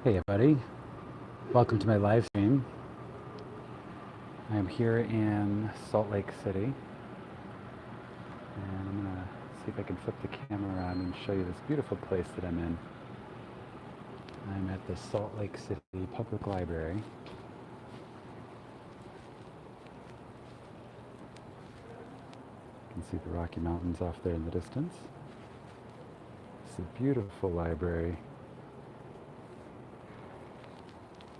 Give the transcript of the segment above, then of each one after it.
Hey everybody, welcome to my live stream. I'm here in Salt Lake City, and I'm gonna see if I can flip the camera around and show you this beautiful place that I'm in. I'm at the Salt Lake City Public Library. You can see the Rocky Mountains off there in the distance. It's a beautiful library.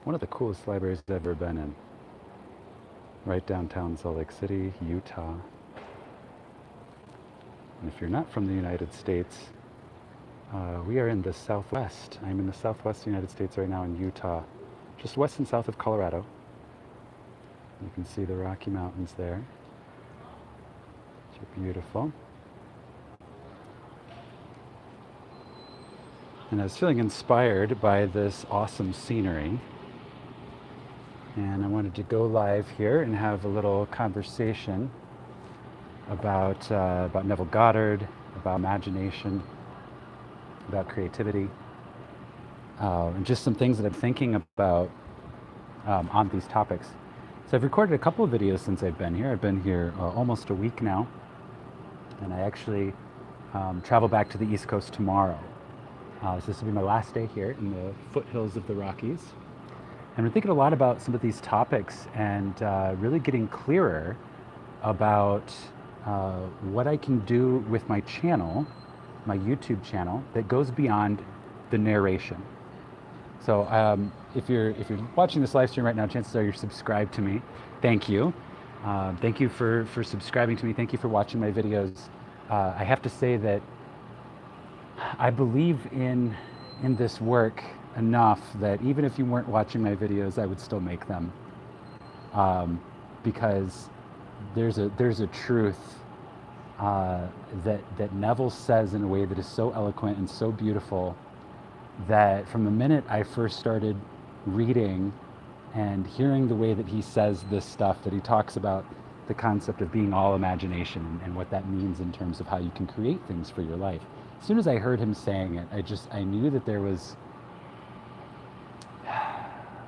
One of the coolest libraries I've ever been in. Right downtown Salt Lake City, Utah. And if you're not from the United States, we are in the Southwest. I'm in the Southwest United States right now in Utah, just west and south of Colorado. You can see the Rocky Mountains there, which are beautiful. And I was feeling inspired by this awesome scenery. And I wanted to go live here and have a little conversation about Neville Goddard, about imagination, about creativity, and just some things that I'm thinking about on these topics. So I've recorded a couple of videos since I've been here. I've been here almost a week now, and I actually travel back to the East Coast tomorrow. So this will be my last day here in the foothills of the Rockies. And I'm thinking a lot about some of these topics and really getting clearer about what I can do with my channel, my YouTube channel, that goes beyond the narration. So if you're watching this live stream right now, chances are you're subscribed to me. Thank you. Thank you for subscribing to me. Thank you for watching my videos. I have to say that I believe in this work enough that even if you weren't watching my videos, I would still make them, because there's a truth that Neville says in a way that is so eloquent and so beautiful that from the minute I first started reading and hearing the way that he says this stuff, that he talks about the concept of being all imagination and what that means in terms of how you can create things for your life. As soon as I heard him saying it, I knew that there was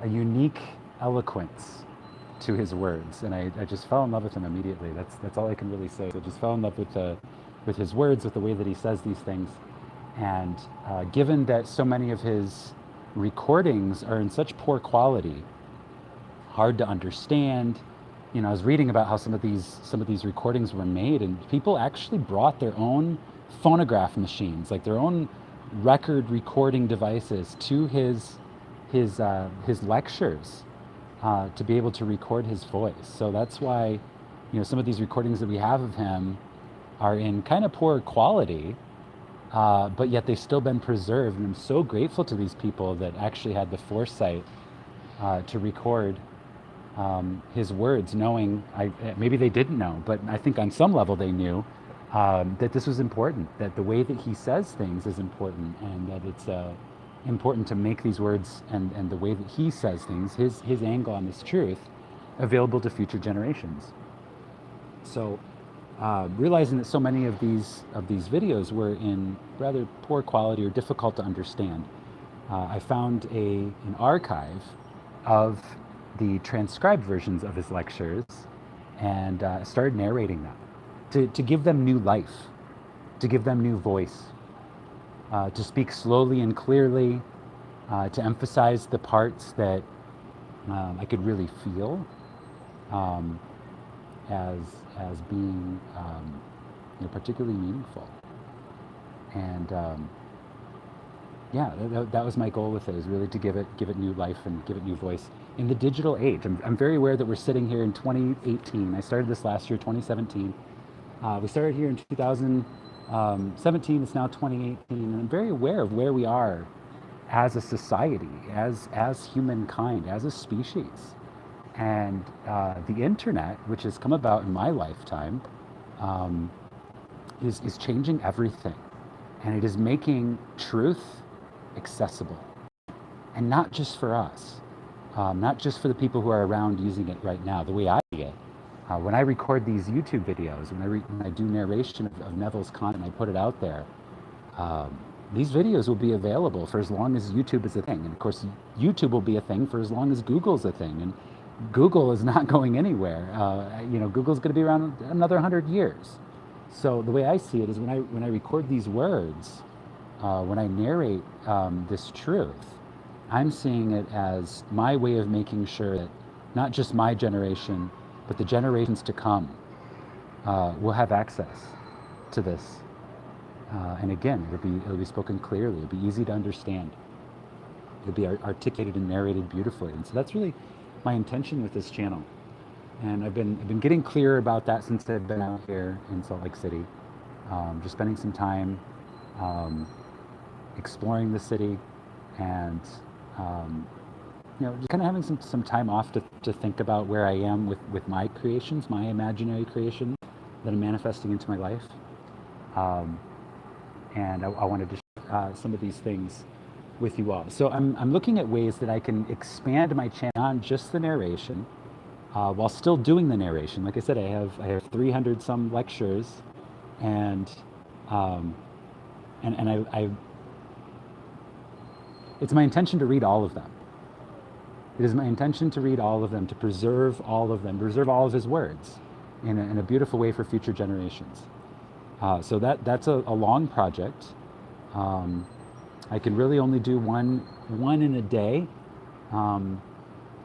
a unique eloquence to his words, and I just fell in love with him immediately. That's all I can really say. So I just fell in love with his words, with the way that he says these things. And given that so many of his recordings are in such poor quality, hard to understand, I was reading about how some of these recordings were made, and people actually brought their own phonograph machines, like their own record recording devices, to his lectures to be able to record his voice. So that's why, some of these recordings that we have of him are in kind of poor quality, but yet they've still been preserved. And I'm so grateful to these people that actually had the foresight to record his words, knowing, maybe they didn't know, but I think on some level they knew that this was important, that the way that he says things is important, and that it's important to make these words and the way that he says things, his angle on this truth, available to future generations. So realizing that so many of these videos were in rather poor quality or difficult to understand, I found an archive of the transcribed versions of his lectures and started narrating them to give them new life, to give them new voice. To speak slowly and clearly, to emphasize the parts that I could really feel as being particularly meaningful. And that was my goal with it, is really to give it new life and give it new voice in the digital age. I'm very aware that we're sitting here in 2018. I started this last year, 2017. We started here in 2017, it's now 2018, and I'm very aware of where we are as a society, as humankind, as a species. And the internet, which has come about in my lifetime, is changing everything. And it is making truth accessible. And not just for us, not just for the people who are around using it right now, the way I see it. When I record these YouTube videos, when I do narration of Neville's content, I put it out there, these videos will be available for as long as YouTube is a thing. And of course, YouTube will be a thing for as long as Google's a thing. And Google is not going anywhere. Google's going to be around another 100 years. So the way I see it is when I record these words, when I narrate this truth, I'm seeing it as my way of making sure that not just my generation, but the generations to come will have access to this. And again, it'll be spoken clearly. It'll be easy to understand. It'll be articulated and narrated beautifully. And so that's really my intention with this channel. And I've been getting clearer about that since I've been out here in Salt Lake City. Just spending some time exploring the city, and just kind of having some time off to think about where I am with my creations, my imaginary creation that I'm manifesting into my life. And I wanted to share some of these things with you all. So I'm looking at ways that I can expand my channel on just the narration, while still doing the narration. Like I said, I have 300 some lectures, and it's my intention to read all of them. It is my intention to read all of them, to preserve all of them, preserve all of his words in a beautiful way for future generations. So that's a long project. I can really only do one in a day.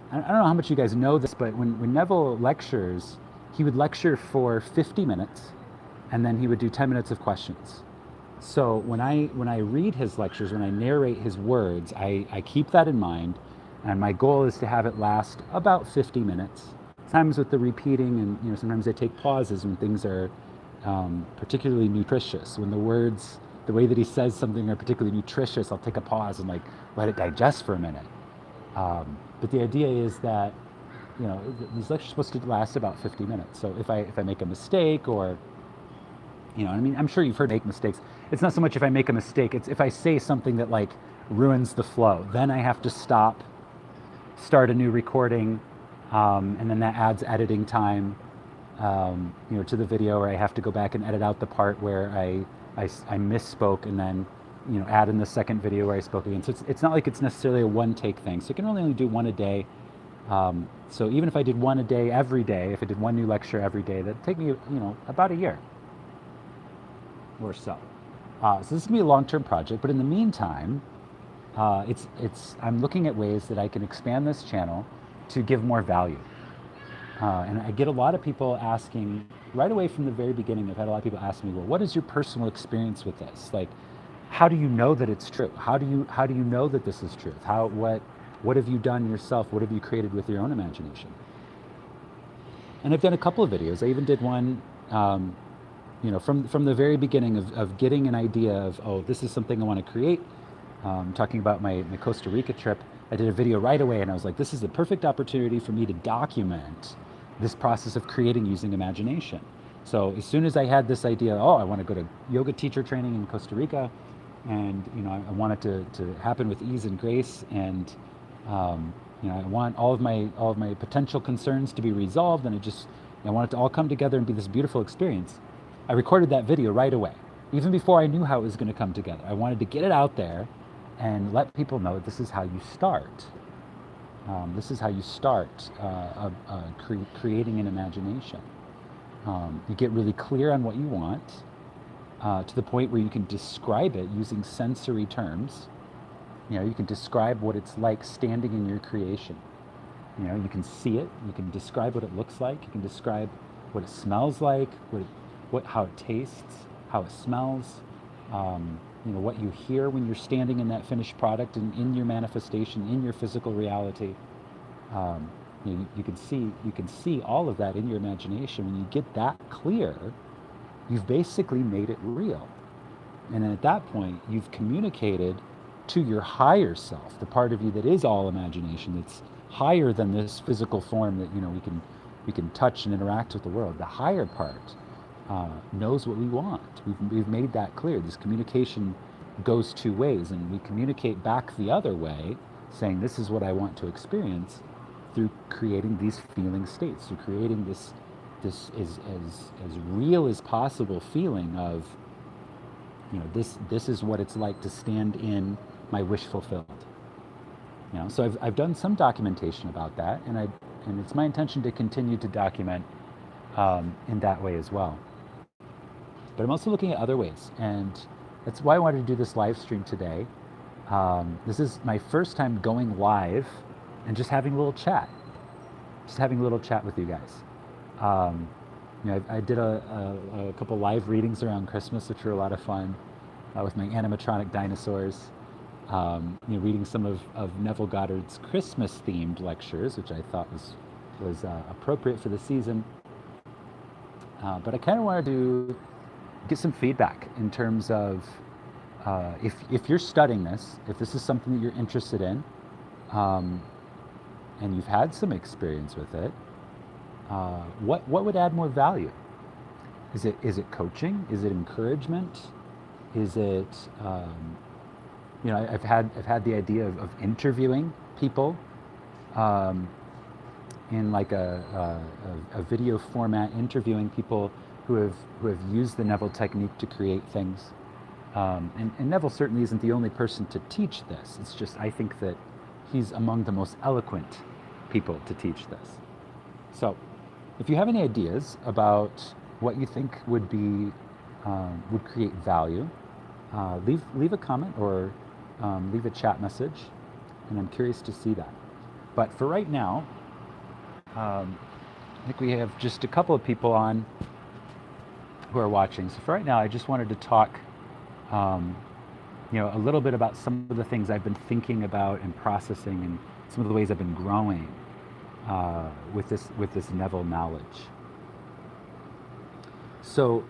I don't know how much you guys know this, but when Neville lectures, he would lecture for 50 minutes, and then he would do 10 minutes of questions. So when I read his lectures, when I narrate his words, I keep that in mind, and my goal is to have it last about 50 minutes. Sometimes with the repeating, and sometimes I take pauses when things are particularly nutritious. When the words, the way that he says something are particularly nutritious, I'll take a pause and let it digest for a minute. But the idea is that these lectures are supposed to last about 50 minutes. So if I make a mistake, or I'm sure you've heard make mistakes. It's not so much if I make a mistake, it's if I say something that ruins the flow. Then I have to stop, start a new recording, and then that adds editing time to the video, or I have to go back and edit out the part where I misspoke, and then add in the second video where I spoke again. So it's not like it's necessarily a one take thing. So you can really only do one a day. So even if I did one a day every day, if I did one new lecture every day, that'd take me about a year or so. So this is gonna be a long-term project, but in the meantime, I'm looking at ways that I can expand this channel to give more value. And I get a lot of people asking, right away from the very beginning, I've had a lot of people ask me, well, what is your personal experience with this? How do you know that it's true? How do you know that this is truth? What have you done yourself? What have you created with your own imagination? And I've done a couple of videos. I even did one, from the very beginning of getting an idea of, oh, this is something I want to create. Talking about my Costa Rica trip, I did a video right away, and I was like, this is the perfect opportunity for me to document this process of creating using imagination. So as soon as I had this idea, I want to go to yoga teacher training in Costa Rica, and I want it to happen with ease and grace, and I want all of my potential concerns to be resolved, and I want it to all come together and be this beautiful experience. I recorded that video right away, even before I knew how it was going to come together. I wanted to get it out there and let people know this is how you start. This is how you start creating an imagination. You get really clear on what you want, to the point where you can describe it using sensory terms. You can describe what it's like standing in your creation. You can see it, you can describe what it looks like, you can describe what it smells like, how it tastes, how it smells, what you hear when you're standing in that finished product and in your manifestation, in your physical reality. You can see all of that in your imagination. When you get that clear, you've basically made it real. And then at that point, you've communicated to your higher self, the part of you that is all imagination, that's higher than this physical form that we can touch and interact with the world. The higher part knows what we want. We've made that clear. This communication goes two ways, and we communicate back the other way, saying this is what I want to experience, through creating these feeling states, through creating this as real as possible feeling of this is what it's like to stand in my wish fulfilled. So I've done some documentation about that, and it's my intention to continue to document in that way as well. But I'm also looking at other ways, and that's why I wanted to do this live stream today. This is my first time going live and just having a little chat, with you guys. I did a couple live readings around Christmas, which were a lot of fun, with my animatronic dinosaurs. Reading some of Neville Goddard's Christmas-themed lectures, which I thought was appropriate for the season. But I kind of wanted to get some feedback in terms of if you're studying this, if this is something that you're interested in, and you've had some experience with it, what would add more value? Is it coaching? Is it encouragement? Is it I've had the idea of interviewing people in like a video format, interviewing people who have used the Neville technique to create things. And Neville certainly isn't the only person to teach this. It's just I think that he's among the most eloquent people to teach this. So, if you have any ideas about what you think would create value, leave a comment or leave a chat message, and I'm curious to see that. But for right now, I think we have just a couple of people on who are watching. So for right now, I just wanted to talk, a little bit about some of the things I've been thinking about and processing, and some of the ways I've been growing with this Neville knowledge. So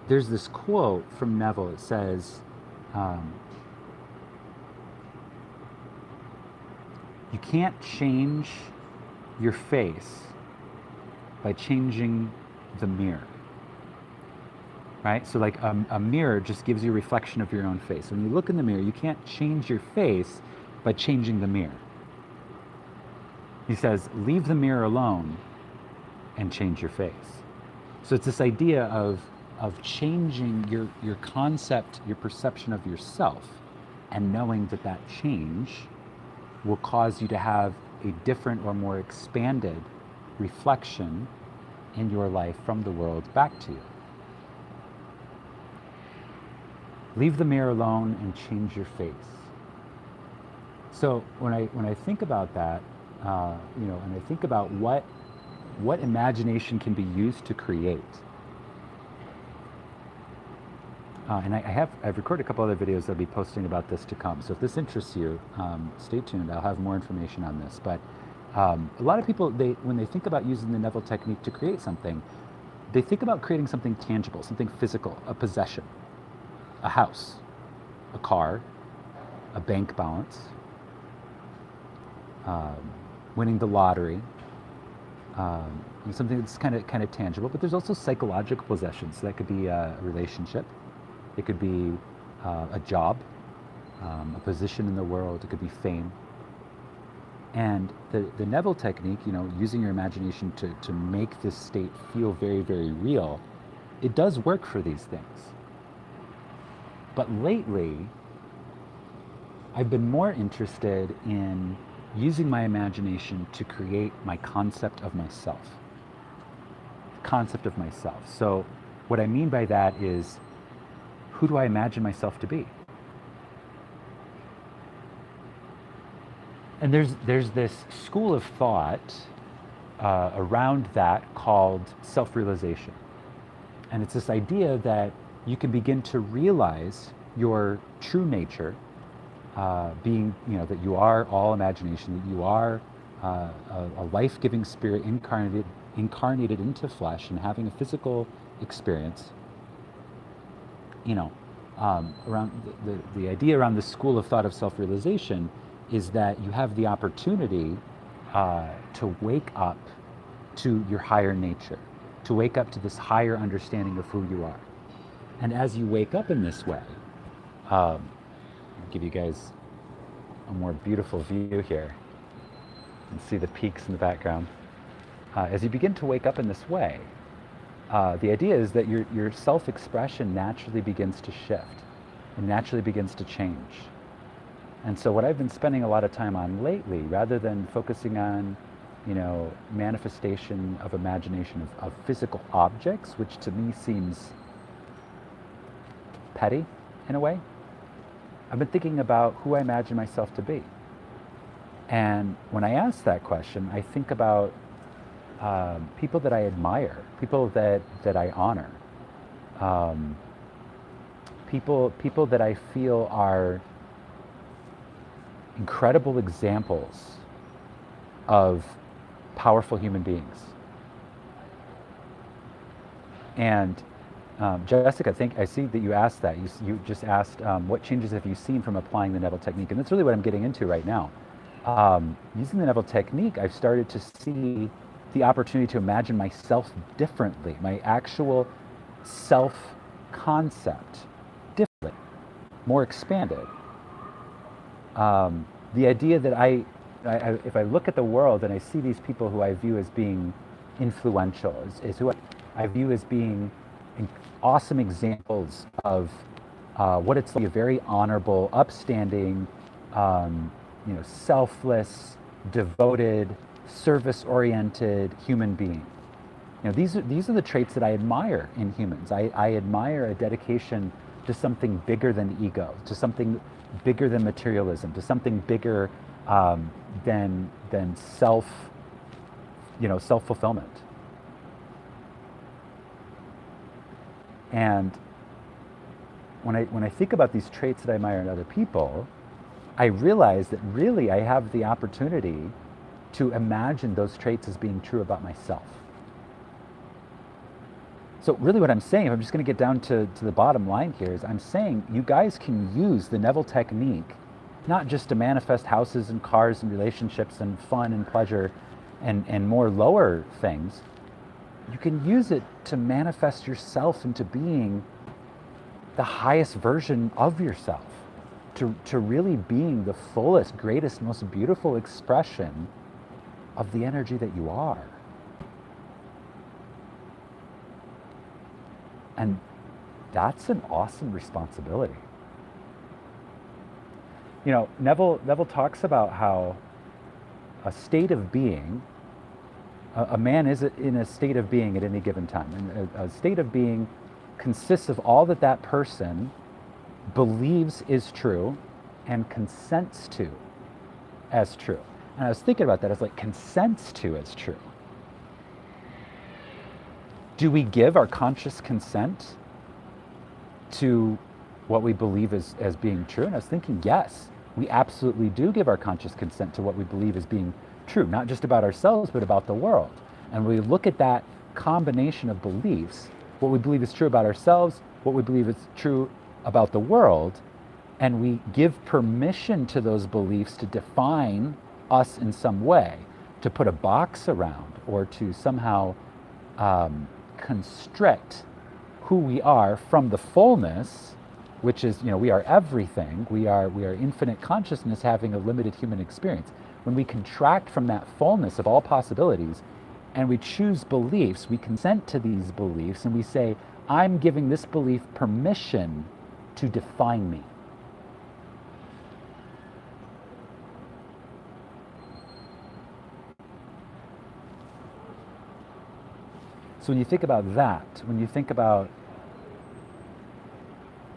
there's this quote from Neville. It says, you can't change your face by changing the mirror. Right? So like a mirror just gives you a reflection of your own face. When you look in the mirror, you can't change your face by changing the mirror. He says, leave the mirror alone and change your face. So it's this idea of changing your concept, your perception of yourself, and knowing that change will cause you to have a different or more expanded reflection in your life from the world back to you. Leave the mirror alone and change your face. So when I think about that, and I think about what imagination can be used to create. And I've recorded a couple other videos I'll be posting about this to come. So if this interests you, stay tuned. I'll have more information on this. But a lot of people, when they think about using the Neville technique to create something, they think about creating something tangible, something physical, a possession, a house, a car, a bank balance, winning the lottery, something that's kind of tangible. But there's also psychological possessions. So that could be a relationship. It could be a job, a position in the world. It could be fame. And the Neville technique, using your imagination to make this state feel very, very real, it does work for these things. But lately, I've been more interested in using my imagination to create my concept of myself. So what I mean by that is, who do I imagine myself to be? And there's this school of thought around that called self-realization. And it's this idea that you can begin to realize your true nature, being, that you are all imagination, that you are a life-giving spirit incarnated into flesh and having a physical experience. Around the idea around the school of thought of self-realization is that you have the opportunity to wake up to your higher nature, to wake up to this higher understanding of who you are. And as you wake up in this way, I'll give you guys a more beautiful view here. You can see the peaks in the background. As you begin to wake up in this way, the idea is that your self-expression naturally begins to shift and naturally begins to change. And so what I've been spending a lot of time on lately, rather than focusing on, manifestation of imagination of physical objects, which to me seems petty in a way, I've been thinking about who I imagine myself to be. And when I ask that question, I think about people that I admire, people that I honor, people that I feel are incredible examples of powerful human beings. And Jessica, I see that you asked that. You just asked, what changes have you seen from applying the Neville technique? And that's really what I'm getting into right now. Using the Neville technique, I've started to see the opportunity to imagine myself differently, my actual self-concept differently, more expanded. The idea that if I look at the world and I see these people who I view as being influential, is who I view as being awesome examples of what it's like to be a very honorable, upstanding, selfless, devoted, service-oriented human being. These are the traits that I admire in humans. I admire a dedication to something bigger than ego, to something bigger than materialism, to something bigger than self-fulfillment. And when I think about these traits that I admire in other people, I realize that really I have the opportunity to imagine those traits as being true about myself. So really what I'm saying, if I'm just going to get down to the bottom line here, is I'm saying you guys can use the Neville technique not just to manifest houses and cars and relationships and fun and pleasure and more lower things. You can use it to manifest yourself into being the highest version of yourself, to really being the fullest, greatest, most beautiful expression of the energy that you are. And that's an awesome responsibility. Neville talks about how a state of being, a man is in a state of being at any given time. And a state of being consists of all that person believes is true and consents to as true. And I was thinking about that as like consents to as true. Do we give our conscious consent to what we believe as being true? And I was thinking, yes, we absolutely do give our conscious consent to what we believe as being true, not just about ourselves, but about the world. And when we look at that combination of beliefs, what we believe is true about ourselves, what we believe is true about the world, and we give permission to those beliefs to define us in some way, to put a box around, or to somehow constrict who we are from the fullness, which is, we are everything. We are infinite consciousness having a limited human experience. When we contract from that fullness of all possibilities and we choose beliefs, we consent to these beliefs and we say, I'm giving this belief permission to define me. So when you think about that, when you think about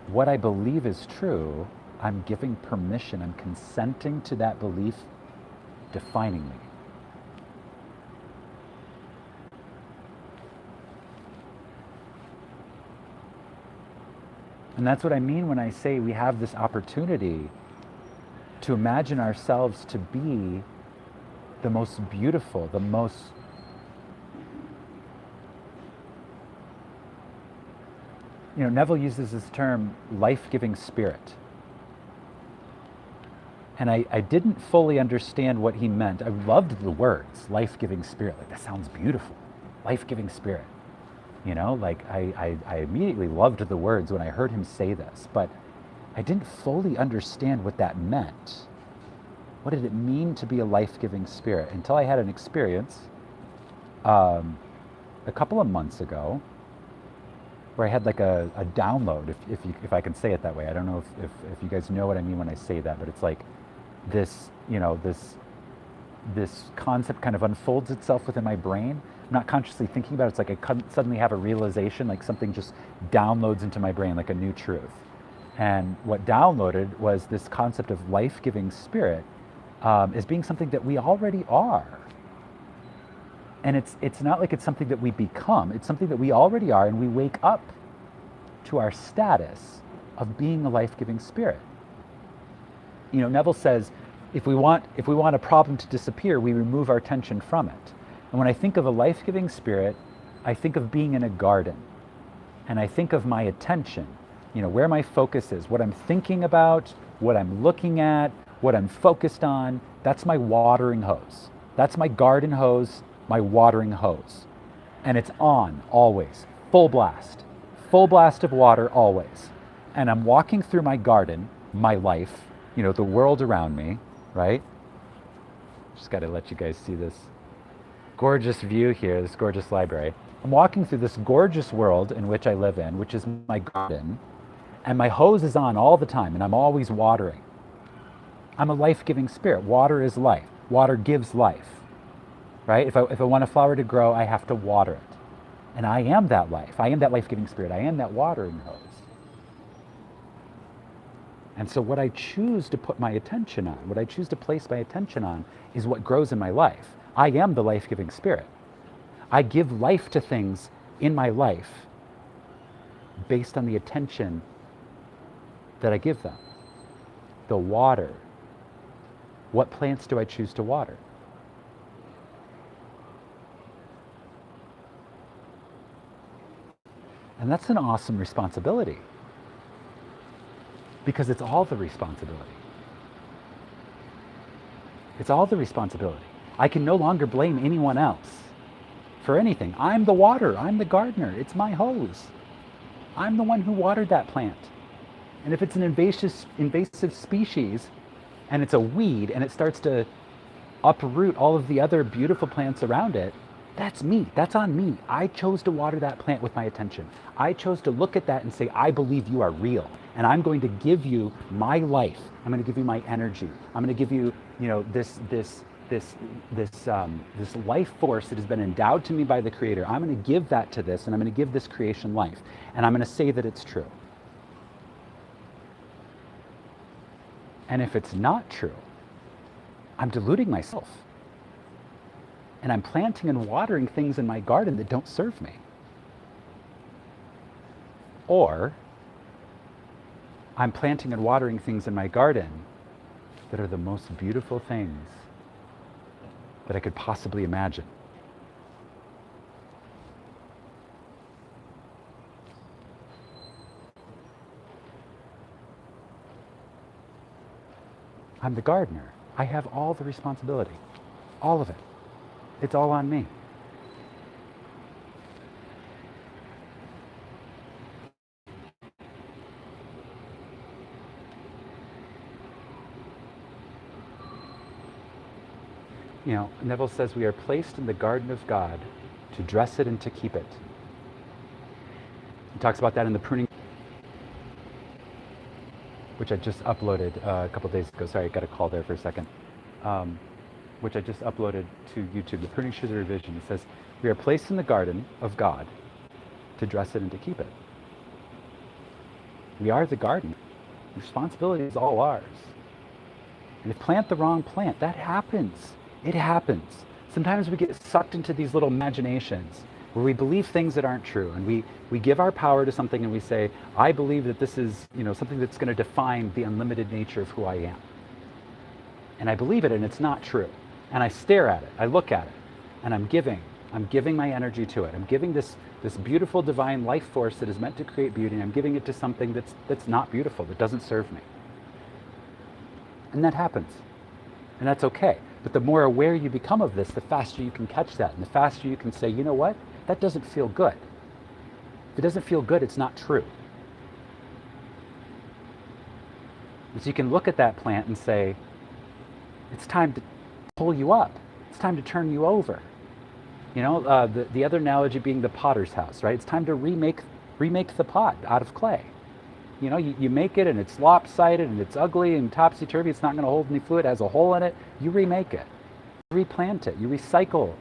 what I believe is true, I'm giving permission, I'm consenting to that belief defining me. And that's what I mean when I say we have this opportunity to imagine ourselves to be the most beautiful, the most Neville uses this term, life-giving spirit. And I didn't fully understand what he meant. I loved the words, life-giving spirit. Like, that sounds beautiful. Life-giving spirit. I immediately loved the words when I heard him say this, but I didn't fully understand what that meant. What did it mean to be a life-giving spirit? Until I had an experience a couple of months ago where I had like a download, if I can say it that way. I don't know if you guys know what I mean when I say that, but it's like this, this concept kind of unfolds itself within my brain. I'm not consciously thinking about it. It's like I suddenly have a realization, like something just downloads into my brain like a new truth. And what downloaded was this concept of life-giving spirit as being something that we already are. And it's not like it's something that we become. It's something that we already are, and we wake up to our status of being a life-giving spirit. Neville says, if we want a problem to disappear, we remove our attention from it. And when I think of a life-giving spirit, I think of being in a garden, and I think of my attention, where my focus is, what I'm thinking about, what I'm looking at, what I'm focused on. That's my watering hose. That's my garden hose, my watering hose. And it's on always, full blast of water always. And I'm walking through my garden, my life, the world around me, right? Just got to let you guys see this gorgeous view here, this gorgeous library. I'm walking through this gorgeous world in which I live in, which is my garden, and my hose is on all the time, and I'm always watering. I'm a life-giving spirit. Water is life. Water gives life, right? If I want a flower to grow, I have to water it. And I am that life. I am that life-giving spirit. I am that watering hose. And so what I choose to put my attention on, what I choose to place my attention on, is what grows in my life. I am the life-giving spirit. I give life to things in my life based on the attention that I give them. The water. What plants do I choose to water? And that's an awesome responsibility, because it's all the responsibility. It's all the responsibility. I can no longer blame anyone else for anything. I'm the water. I'm the gardener. It's my hose. I'm the one who watered that plant. And if it's an invasive species and it's a weed and it starts to uproot all of the other beautiful plants around it, that's me. That's on me. I chose to water that plant with my attention. I chose to look at that and say, I believe you are real, and I'm going to give you my life. I'm going to give you my energy. I'm going to give you, this life force that has been endowed to me by the Creator. I'm going to give that to this, and I'm going to give this creation life, and I'm going to say that it's true. And if it's not true, I'm deluding myself. And I'm planting and watering things in my garden that don't serve me. Or I'm planting and watering things in my garden that are the most beautiful things that I could possibly imagine. I'm the gardener. I have all the responsibility, all of it. It's all on me. Neville says we are placed in the garden of God to dress it and to keep it. He talks about that in the pruning, which I just uploaded a couple days ago. Sorry, I got a call there for a second. Which I just uploaded to YouTube, the Pruning Shoes of Revision. It says, we are placed in the garden of God to dress it and to keep it. We are the garden. The responsibility is all ours. And if plant the wrong plant, that happens. It happens. Sometimes we get sucked into these little imaginations where we believe things that aren't true, and we give our power to something and we say, I believe that this is something that's going to define the unlimited nature of who I am. And I believe it, and it's not true. And I stare at it, I look at it, and I'm giving my energy to it. I'm giving this beautiful divine life force that is meant to create beauty, and I'm giving it to something that's not beautiful, that doesn't serve me. And that happens. And that's okay. But the more aware you become of this, the faster you can catch that, and the faster you can say, you know what? That doesn't feel good. If it doesn't feel good, it's not true. And so you can look at that plant and say, it's time to pull you up. It's time to turn you over. The other analogy being the potter's house, right? It's time to remake remake the pot out of clay. You know, you make it and it's lopsided and it's ugly and topsy-turvy, it's not going to hold any fluid, it has a hole in it, you remake it. You replant it, you recycle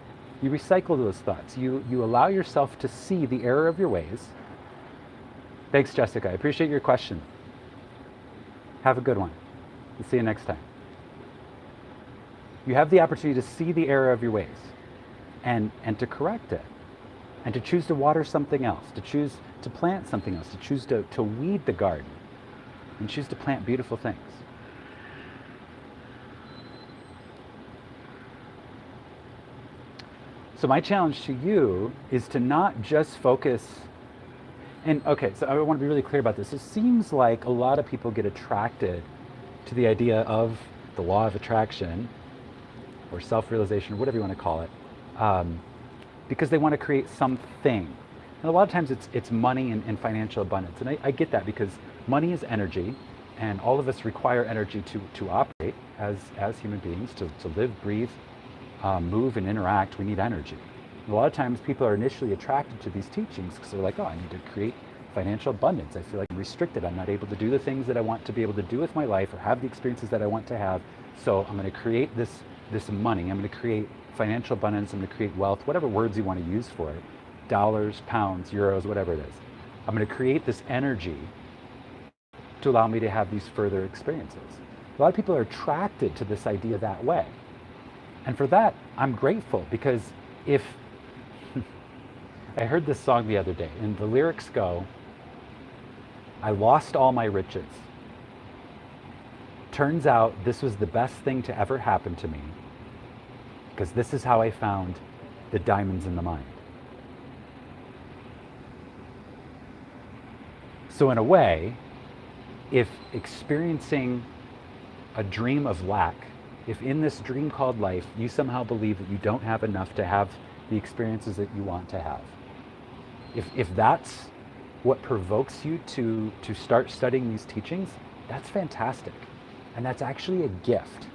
those thoughts. You allow yourself to see the error of your ways. Thanks, Jessica. I appreciate your question. Have a good one. We'll see you next time. You have the opportunity to see the error of your ways and to correct it, and to choose to water something else, to choose to plant something else, to choose to weed the garden and choose to plant beautiful things. So my challenge to you is to not just focus, and okay, so I want to be really clear about this. It seems like a lot of people get attracted to the idea of the law of attraction or self-realization, or whatever you want to call it, because they want to create something. And a lot of times it's money and financial abundance. And I get that, because money is energy, and all of us require energy to operate as human beings, to live, breathe, move, and interact. We need energy. And a lot of times people are initially attracted to these teachings because they're like, oh, I need to create financial abundance. I feel like I'm restricted. I'm not able to do the things that I want to be able to do with my life or have the experiences that I want to have. So I'm going to create this money. I'm going to create financial abundance. I'm going to create wealth, whatever words you want to use for it. Dollars, pounds, euros, whatever it is. I'm going to create this energy to allow me to have these further experiences. A lot of people are attracted to this idea that way. And for that, I'm grateful, because if I heard this song the other day, and the lyrics go, I lost all my riches. Turns out this was the best thing to ever happen to me, because this is how I found the diamonds in the mine. So in a way, if experiencing a dream of lack, if in this dream called life, you somehow believe that you don't have enough to have the experiences that you want to have, if that's what provokes you to start studying these teachings, that's fantastic. And that's actually a gift.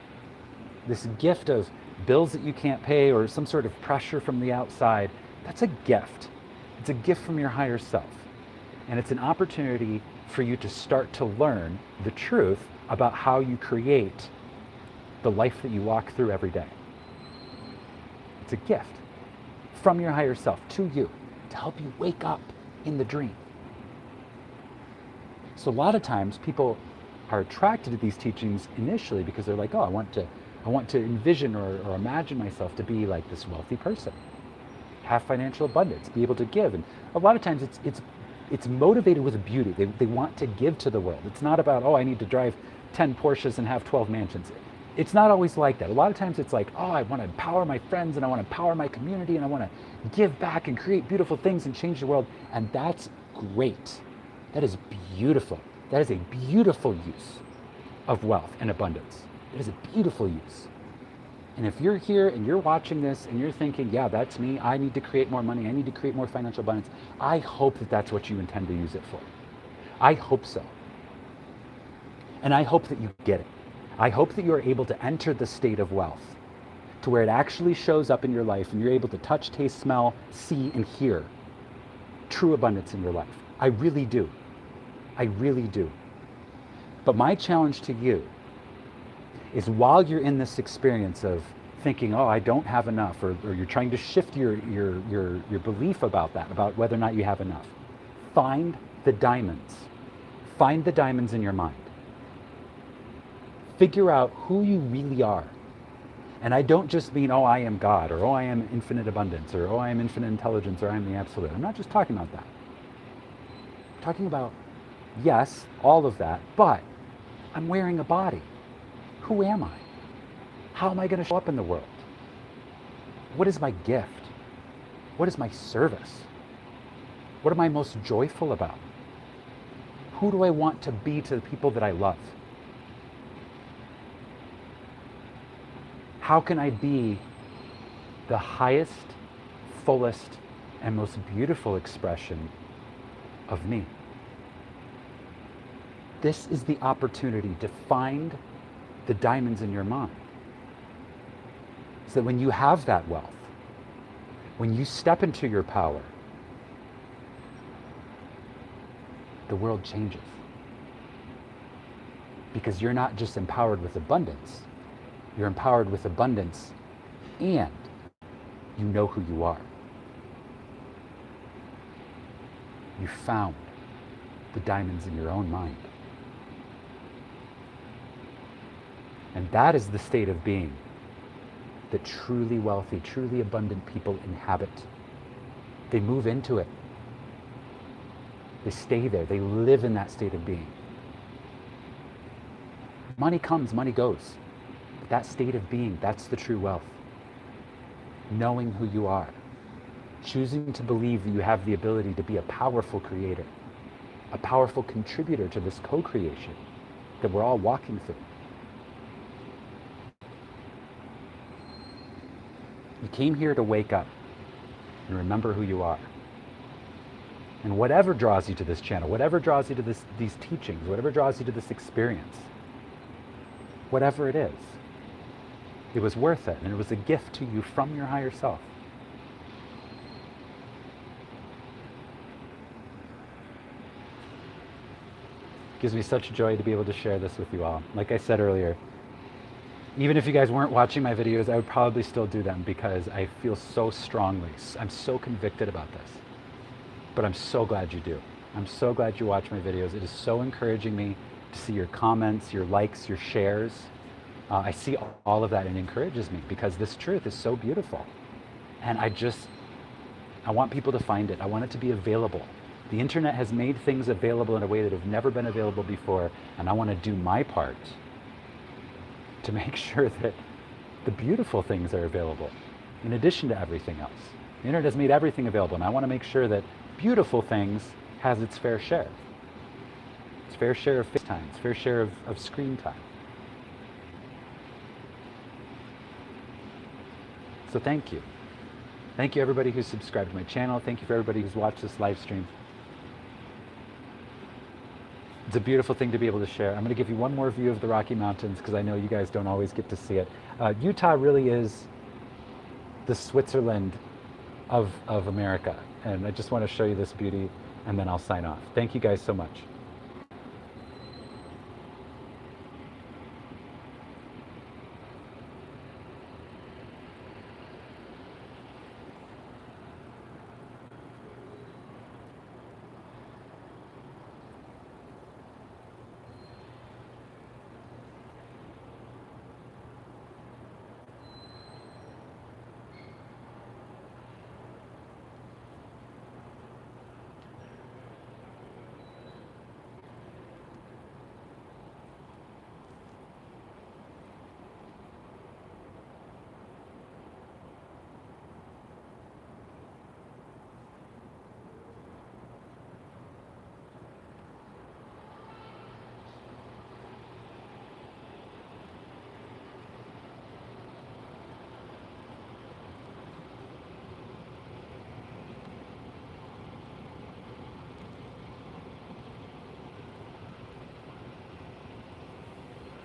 This gift of bills that you can't pay or some sort of pressure from the outside, that's a gift. It's a gift from your higher self. And it's an opportunity for you to start to learn the truth about how you create the life that you walk through every day. It's a gift from your higher self to you to help you wake up in the dream. So a lot of times people are attracted to these teachings initially because they're like, oh, I want to envision or imagine myself to be like this wealthy person, have financial abundance, be able to give. And a lot of times it's motivated with beauty. They want to give to the world. It's not about, oh, I need to drive 10 Porsches and have 12 mansions. It's not always like that. A lot of times it's like, oh, I want to empower my friends and I want to empower my community and I want to give back and create beautiful things and change the world. And that's great. That is beautiful. That is a beautiful use of wealth and abundance. It is a beautiful use. And if you're here and you're watching this and you're thinking, yeah, that's me, I need to create more money, I need to create more financial abundance, I hope that that's what you intend to use it for. I hope so. And I hope that you get it. I hope that you are able to enter the state of wealth to where it actually shows up in your life and you're able to touch, taste, smell, see, and hear true abundance in your life. I really do. I really do. But my challenge to you is, while you're in this experience of thinking, oh, I don't have enough, or you're trying to shift your belief about that, about whether or not you have enough, find the diamonds. Find the diamonds in your mind. Figure out who you really are. And I don't just mean, oh, I am God, or oh, I am infinite abundance, or oh, I am infinite intelligence, or I am the absolute. I'm not just talking about that. I'm talking about, yes, all of that, but I'm wearing a body. Who am I? How am I going to show up in the world? What is my gift? What is my service? What am I most joyful about? Who do I want to be to the people that I love? How can I be the highest, fullest, and most beautiful expression of me? This is the opportunity to find the diamonds in your mind. So that when you have that wealth, when you step into your power, the world changes. Because you're not just empowered with abundance, you're empowered with abundance and you know who you are. You found the diamonds in your own mind. And that is the state of being that truly wealthy, truly abundant people inhabit. They move into it. They stay there. They live in that state of being. Money comes, money goes. But that state of being, that's the true wealth. Knowing who you are. Choosing to believe that you have the ability to be a powerful creator, a powerful contributor to this co-creation that we're all walking through. You came here to wake up and remember who you are. And whatever draws you to this channel, whatever draws you to these teachings, whatever draws you to this experience, whatever it is, it was worth it, and it was a gift to you from your higher self. It gives me such joy to be able to share this with you all. Like I said earlier, even if you guys weren't watching my videos, I would probably still do them because I feel so strongly, I'm so convicted about this. But I'm so glad you do. I'm so glad you watch my videos. It is so encouraging me to see your comments, your likes, your shares. I see all of that and it encourages me because this truth is so beautiful. And I want people to find it. I want it to be available. The internet has made things available in a way that have never been available before, and I want to do my part to make sure that the beautiful things are available in addition to everything else. The internet has made everything available, and I want to make sure that beautiful things has its fair share. Its fair share of face time, its fair share of screen time. So thank you. Thank you everybody who's subscribed to my channel. Thank you for everybody who's watched this live stream. It's a beautiful thing to be able to share. I'm going to give you one more view of the Rocky Mountains because I know you guys don't always get to see it. Utah really is the Switzerland of America. And I just want to show you this beauty and then I'll sign off. Thank you guys so much.